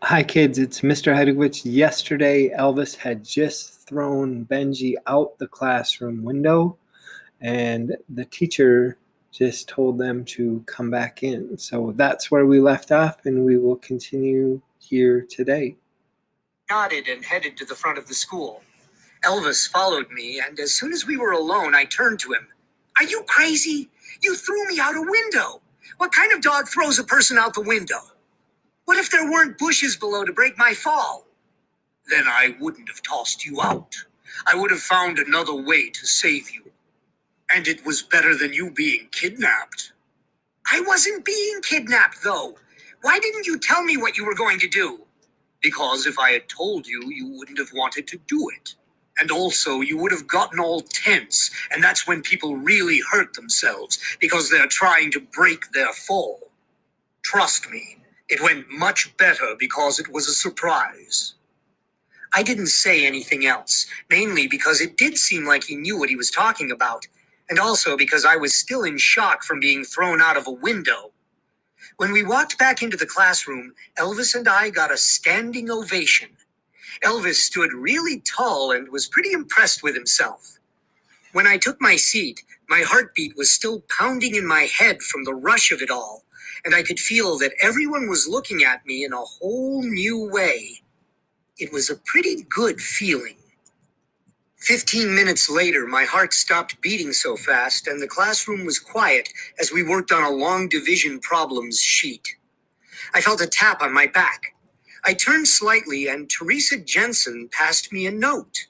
Hi kids, it's Mr. Hedwich. Yesterday, Elvis had just thrown Benji out the classroom window, and the teacher just told them to come back in. So that's where we left off, and we will continue here today. Nodded and headed to the front of the school. Elvis followed me, and as soon as we were alone, I turned to him. "Are you crazy? You threw me out a window. What kind of dog throws a person out the window? What if there weren't bushes below to break my fall?" "Then I wouldn't have tossed you out. I would have found another way to save you. And it was better than you being kidnapped." "I wasn't being kidnapped, though. Why didn't you tell me what you were going to do?" "Because if I had told you, you wouldn't have wanted to do it. And also, you would have gotten all tense, and that's when people really hurt themselves, because they're trying to break their fall. Trust me, it went much better because it was a surprise." I didn't say anything else, mainly because it did seem like he knew what he was talking about, and also because I was still in shock from being thrown out of a window. When we walked back into the classroom, Elvis and I got a standing ovation. Elvis stood really tall and was pretty impressed with himself. When I took my seat, my heartbeat was still pounding in my head from the rush of it all, and I could feel that everyone was looking at me in a whole new way. It was a pretty good feeling. 15 minutes later, my heart stopped beating so fast, and the classroom was quiet as we worked on a long division problems sheet. I felt a tap on my back. I turned slightly, and Teresa Jensen passed me a note.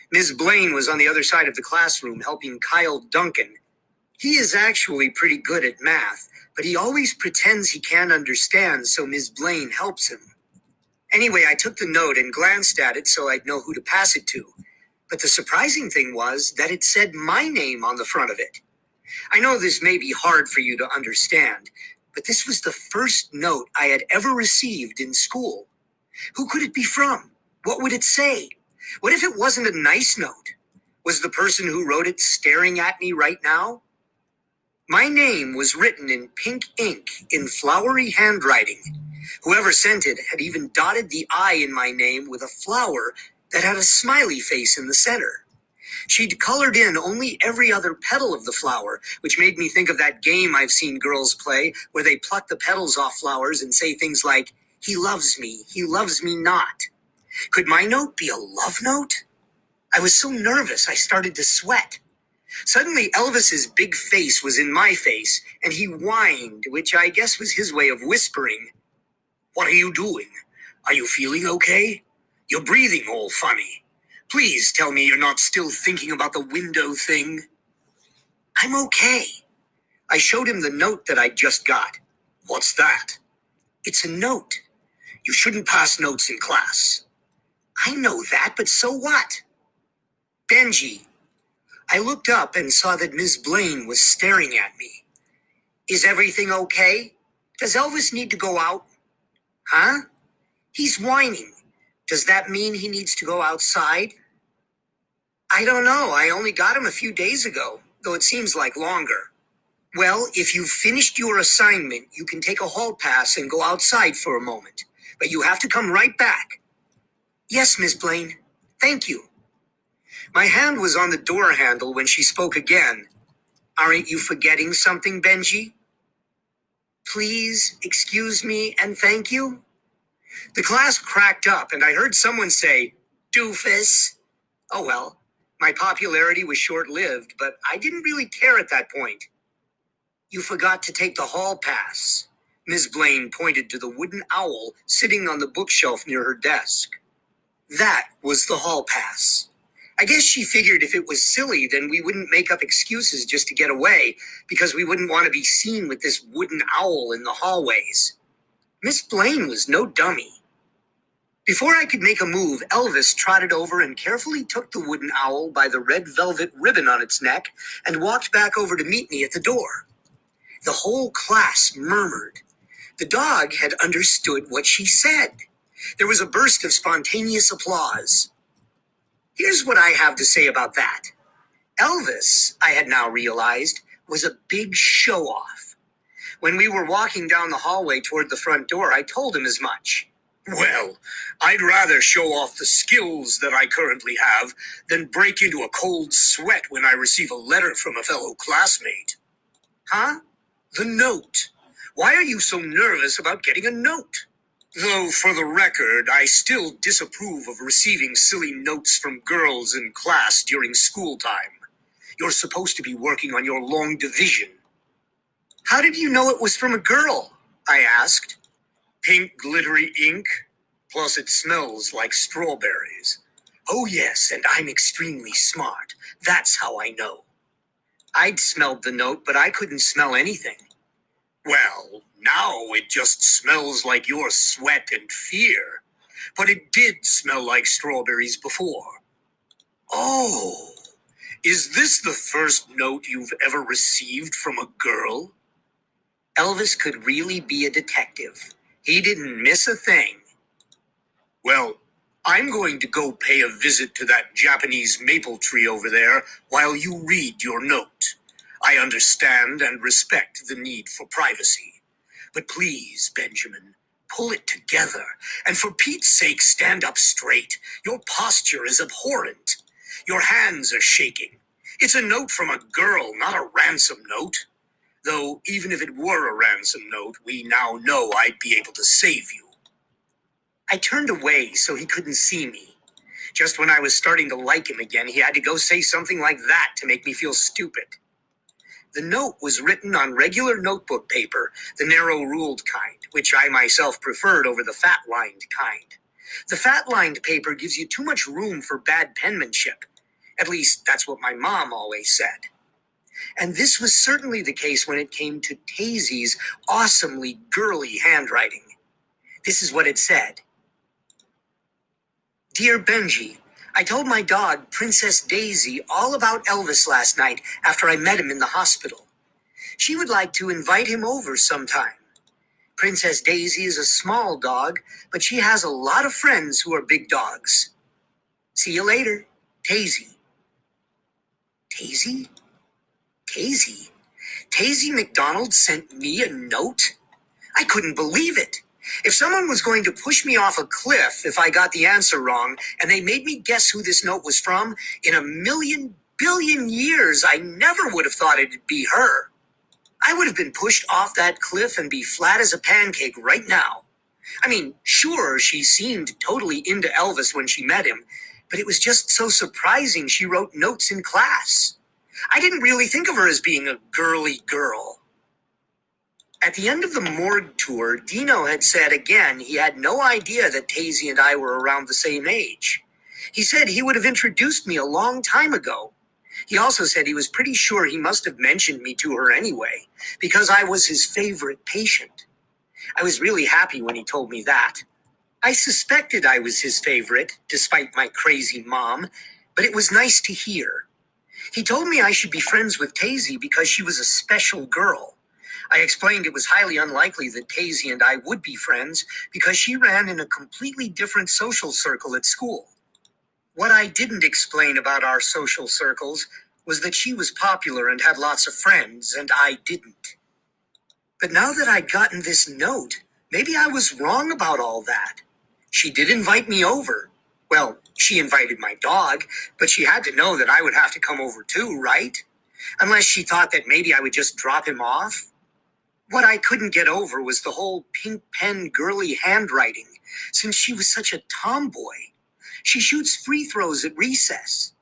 Ms. Blaine was on the other side of the classroom helping Kyle Duncan. He is actually pretty good at math, but he always pretends he can't understand, so Ms. Blaine helps him. Anyway, I took the note and glanced at it so I'd know who to pass it to. But the surprising thing was that it said my name on the front of it. I know this may be hard for you to understand, but this was the first note I had ever received in school. Who could it be from? What would it say? What if it wasn't a nice note? Was the person who wrote it staring at me right now? My name was written in pink ink in flowery handwriting. Whoever sent it had even dotted the I in my name with a flower that had a smiley face in the center. She'd colored in only every other petal of the flower, which made me think of that game I've seen girls play where they pluck the petals off flowers and say things like, he loves me not." Could my note be a love note? I was so nervous I started to sweat. Suddenly, Elvis's big face was in my face, and he whined, which I guess was his way of whispering. "What are you doing? Are you feeling okay? You're breathing all funny. Please tell me you're not still thinking about the window thing." "I'm okay." I showed him the note that I'd just got. "What's that?" "It's a note. You shouldn't pass notes in class." "I know that, but so what?" "Benji." I looked up and saw that Ms. Blaine was staring at me. "Is everything okay? Does Elvis need to go out?" "Huh? He's whining. Does that mean he needs to go outside?" "I don't know. I only got him a few days ago, though it seems like longer." "Well, if you've finished your assignment, you can take a hall pass and go outside for a moment. But you have to come right back." "Yes, Miss Blaine. Thank you." My hand was on the door handle when she spoke again. "Aren't you forgetting something, Benji?" "Please, excuse me, and thank you." The class cracked up, and I heard someone say, "Doofus." Oh well, my popularity was short-lived, but I didn't really care at that point. "You forgot to take the hall pass." Ms. Blaine pointed to the wooden owl sitting on the bookshelf near her desk. That was the hall pass. I guess she figured if it was silly, then we wouldn't make up excuses just to get away, because we wouldn't want to be seen with this wooden owl in the hallways. Miss Blaine was no dummy. Before I could make a move, Elvis trotted over and carefully took the wooden owl by the red velvet ribbon on its neck and walked back over to meet me at the door. The whole class murmured. The dog had understood what she said. There was a burst of spontaneous applause. Here's what I have to say about that. Elvis, I had now realized, was a big show-off. When we were walking down the hallway toward the front door, I told him as much. Well, I'd rather show off the skills that I currently have than break into a cold sweat when I receive a letter from a fellow classmate. Huh? The note. Why are you so nervous about getting a note? Though, for the record, I still disapprove of receiving silly notes from girls in class during school time. You're supposed to be working on your long division. How did you know it was from a girl? I asked. Pink glittery ink, plus it smells like strawberries. Oh yes, and I'm extremely smart. That's how I know. I'd smelled the note, but I couldn't smell anything. Well, now it just smells like your sweat and fear. But it did smell like strawberries before. Oh, is this the first note you've ever received from a girl? Elvis could really be a detective. He didn't miss a thing. Well, I'm going to go pay a visit to that Japanese maple tree over there while you read your note. I understand and respect the need for privacy. But please, Benjamin, pull it together. And for Pete's sake, stand up straight. Your posture is abhorrent. Your hands are shaking. It's a note from a girl, not a ransom note. Though, even if it were a ransom note, we now know I'd be able to save you. I turned away so he couldn't see me. Just when I was starting to like him again, he had to go say something like that to make me feel stupid. The note was written on regular notebook paper, the narrow-ruled kind, which I myself preferred over the fat-lined kind. The fat-lined paper gives you too much room for bad penmanship. At least, that's what my mom always said. And this was certainly the case when it came to Taisy's awesomely girly handwriting. This is what it said. Dear Benji, I told my dog, Princess Daisy, all about Elvis last night after I met him in the hospital. She would like to invite him over sometime. Princess Daisy is a small dog, but she has a lot of friends who are big dogs. See you later, Tazy. Tazy? Tazy? Tazy McDonald sent me a note? I couldn't believe it. If someone was going to push me off a cliff if I got the answer wrong, and they made me guess who this note was from, in a million billion years, I never would have thought it'd be her. I would have been pushed off that cliff and be flat as a pancake right now. I mean, sure, she seemed totally into Elvis when she met him, but it was just so surprising she wrote notes in class. I didn't really think of her as being a girly girl. At the end of the morgue tour, Dino had said again he had no idea that Tazy and I were around the same age. He said he would have introduced me a long time ago. He also said he was pretty sure he must have mentioned me to her anyway, because I was his favorite patient. I was really happy when he told me that. I suspected I was his favorite, despite my crazy mom, but it was nice to hear. He told me I should be friends with Tazy because she was a special girl. I explained it was highly unlikely that Tazy and I would be friends because she ran in a completely different social circle at school. What I didn't explain about our social circles was that she was popular and had lots of friends, and I didn't. But now that I'd gotten this note, maybe I was wrong about all that. She did invite me over. Well, she invited my dog, but she had to know that I would have to come over too, right? Unless she thought that maybe I would just drop him off. What I couldn't get over was the whole pink pen girly handwriting, since she was such a tomboy. She shoots free throws at recess.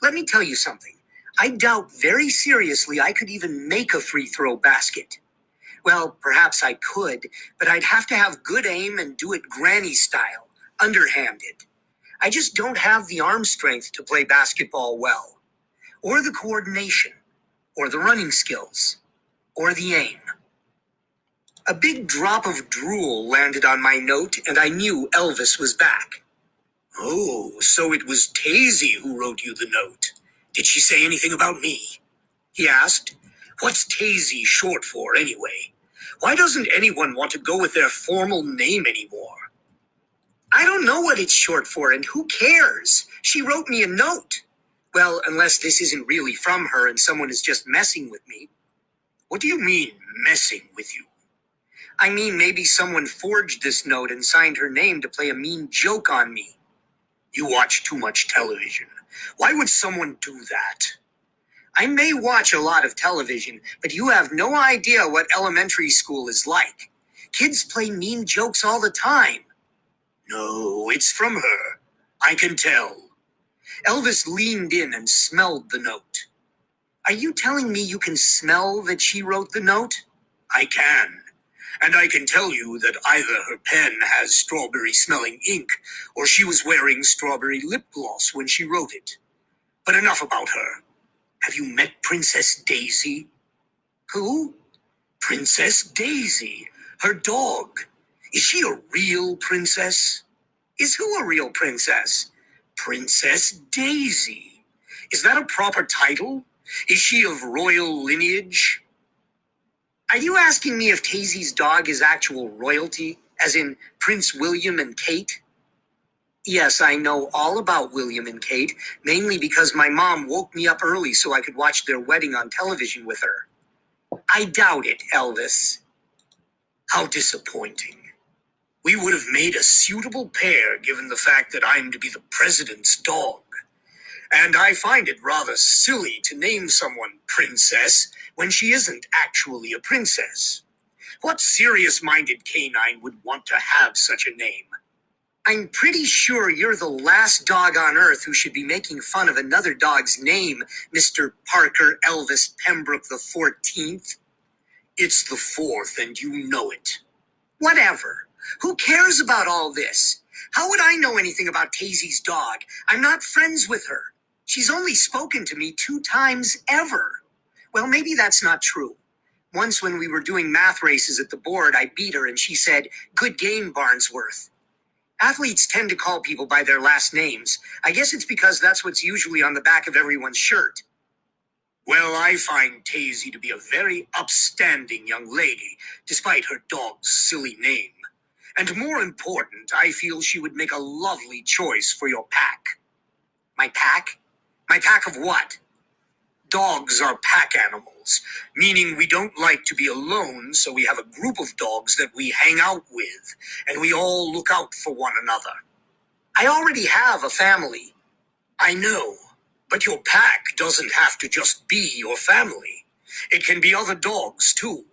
Let me tell you something. I doubt very seriously I could even make a free throw basket. Well, perhaps I could, but I'd have to have good aim and do it granny style, underhanded. I just don't have the arm strength to play basketball well, or the coordination, or the running skills, or the aim. A big drop of drool landed on my note, and I knew Elvis was back. Oh, so it was Tazy who wrote you the note. Did she say anything about me? He asked. What's Tazy short for, anyway? Why doesn't anyone want to go with their formal name anymore? I don't know what it's short for, and who cares? She wrote me a note. Well, unless this isn't really from her and someone is just messing with me. What do you mean, messing with you? I mean, maybe someone forged this note and signed her name to play a mean joke on me. You watch too much television. Why would someone do that? I may watch a lot of television, but you have no idea what elementary school is like. Kids play mean jokes all the time. No, it's from her. I can tell. Elvis leaned in and smelled the note. Are you telling me you can smell that she wrote the note? I can. And I can tell you that either her pen has strawberry-smelling ink, or she was wearing strawberry lip gloss when she wrote it. But enough about her. Have you met Princess Daisy? Who? Princess Daisy. Her dog. Is she a real princess? Is who a real princess? Princess Daisy. Is that a proper title? Is she of royal lineage? Are you asking me if Daisy's dog is actual royalty, as in Prince William and Kate? Yes, I know all about William and Kate, mainly because my mom woke me up early so I could watch their wedding on television with her. I doubt it, Elvis. How disappointing. We would have made a suitable pair given the fact that I'm to be the president's dog. And I find it rather silly to name someone Princess when she isn't actually a princess. What serious-minded canine would want to have such a name? I'm pretty sure you're the last dog on Earth who should be making fun of another dog's name, Mr. Parker Elvis Pembroke the 14th. It's the 4th, and you know it. Whatever. Who cares about all this? How would I know anything about Daisy's dog? I'm not friends with her. She's only spoken to me 2 times ever. Well, maybe that's not true. Once when we were doing math races at the board, I beat her and she said, "Good game, Barnsworth." Athletes tend to call people by their last names. I guess it's because that's what's usually on the back of everyone's shirt. Well, I find Daisy to be a very upstanding young lady, despite her dog's silly name. And more important, I feel she would make a lovely choice for your pack. My pack? My pack of what? Dogs are pack animals, meaning we don't like to be alone, so we have a group of dogs that we hang out with, and we all look out for one another. I already have a family. I know, but your pack doesn't have to just be your family. It can be other dogs, too.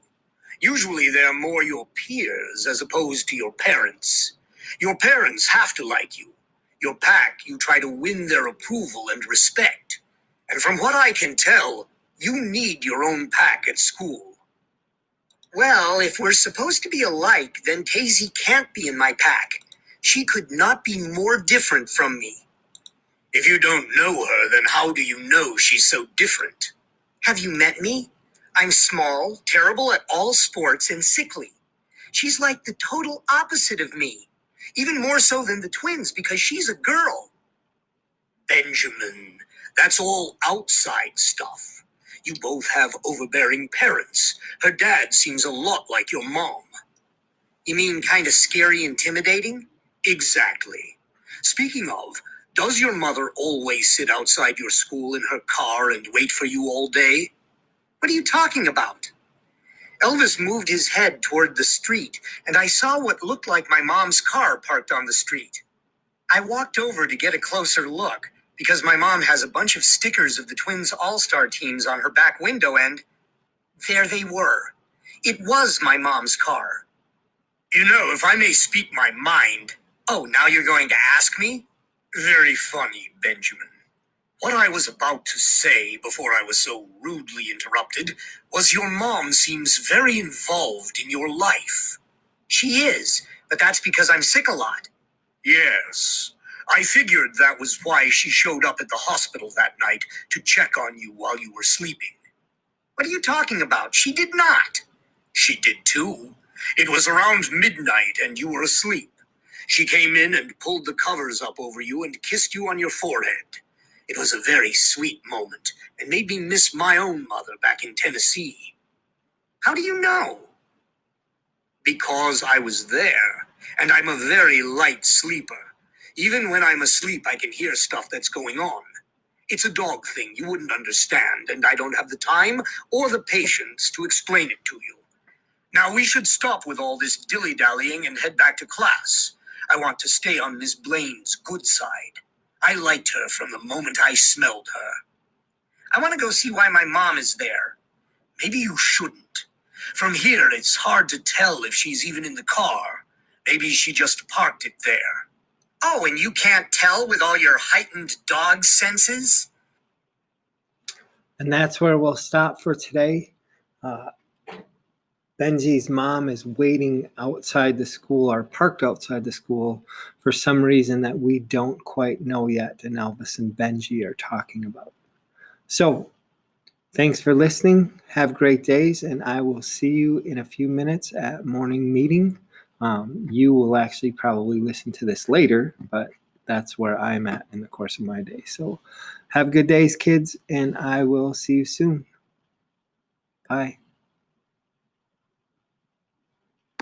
Usually they're more your peers as opposed to your parents. Your parents have to like you. Your pack, you try to win their approval and respect. And from what I can tell, you need your own pack at school. Well, if we're supposed to be alike, then Daisy can't be in my pack. She could not be more different from me. If you don't know her, then how do you know she's so different? Have you met me? I'm small, terrible at all sports, and sickly. She's like the total opposite of me. Even more so than the twins, because she's a girl. Benjamin, that's all outside stuff. You both have overbearing parents. Her dad seems a lot like your mom. You mean kind of scary, intimidating? Exactly. Speaking of, does your mother always sit outside your school in her car and wait for you all day? What are you talking about? Elvis moved his head toward the street, and I saw what looked like my mom's car parked on the street. I walked over to get a closer look, because my mom has a bunch of stickers of the Twins All-Star teams on her back window, and there they were. It was my mom's car. You know, if I may speak my mind. Oh, now you're going to ask me? Very funny, Benjamin. What I was about to say before I was so rudely interrupted was your mom seems very involved in your life. She is, but that's because I'm sick a lot. Yes, I figured that was why she showed up at the hospital that night to check on you while you were sleeping. What are you talking about? She did not. She did too. It was around midnight and you were asleep. She came in and pulled the covers up over you and kissed you on your forehead. It was a very sweet moment and made me miss my own mother back in Tennessee. How do you know? Because I was there, and I'm a very light sleeper. Even when I'm asleep, I can hear stuff that's going on. It's a dog thing you wouldn't understand, and I don't have the time or the patience to explain it to you. Now we should stop with all this dilly-dallying and head back to class. I want to stay on Miss Blaine's good side. I liked her from the moment I smelled her. I want to go see why my mom is there. Maybe you shouldn't. From here, it's hard to tell if she's even in the car. Maybe she just parked it there. Oh, and you can't tell with all your heightened dog senses? And that's where we'll stop for today. Benji's mom is waiting outside the school or parked outside the school for some reason that we don't quite know yet, and Elvis and Benji are talking about. So, thanks for listening. Have great days, and I will see you in a few minutes at morning meeting. You will actually probably listen to this later, but that's where I'm at in the course of my day. So, have good days, kids, and I will see you soon. Bye.